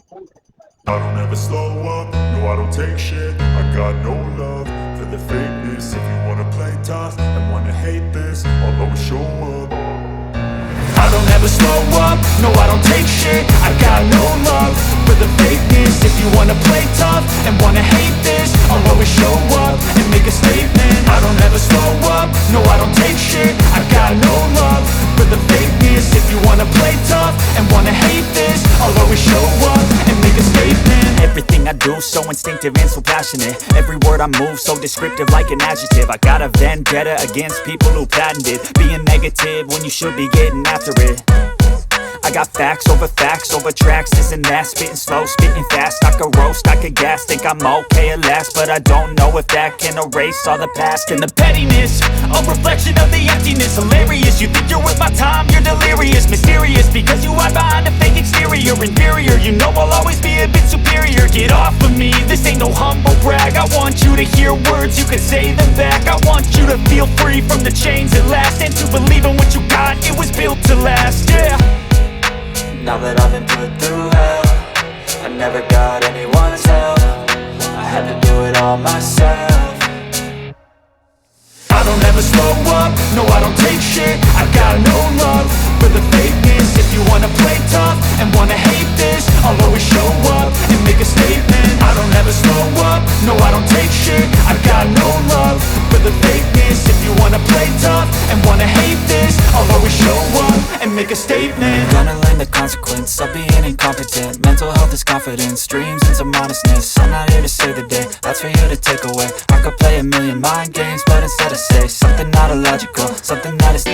I don't ever slow up, no I don't take shit. I got no love for the fakeness. If you wanna play tough and wanna hate this, I'll always show up. I don't ever slow up, no I don't take shit. I got no love for the fakeness. If you wanna play tough and wanna hate this, I'll always show up and make a statement. I don't ever slow up, no I don't take shit. I got no love for the fakeness. If you wanna play tough and wanna hate this, I'll always show up and make a statement. Everything I do so instinctive and so passionate. Every word I move so descriptive like an adjective. I got a vendetta against people who patented being negative when you should be getting after it. I got facts over tracks, this and that. Spitting slow, spitting fast, I could roast, I could gas. Think I'm okay at last, but I don't know if that can erase all the past. And the pettiness, a reflection of the emptiness. Hilarious, you think you're worth my time, you're delirious. Mysterious, because you hide behind a fake exterior. Inferior, you know I'll always be a bit superior. Get off of me, this ain't no humble brag. I want you to hear words, you can say them back. I want you to feel free from the chains at last, and to believe in what you got, it was built to last, yeah. Now that I've been put through hell, I never got anyone's help. I had to do it all myself. I don't ever slow up, no I don't take shit. I got no love for the fakeness. If you wanna play tough and wanna hate this, I'll always show up and make a statement. I don't ever slow up, no I don't take shit. I got no love for the fakeness. If you wanna play tough and wanna hate this, I'll always show up and make a statement. Gonna learn the consequence of being incompetent. Mental health is confidence, dreams and some honestness. I'm not here to save the day, that's for you to take away. I could play a million mind games, but instead I say something not illogical, something that is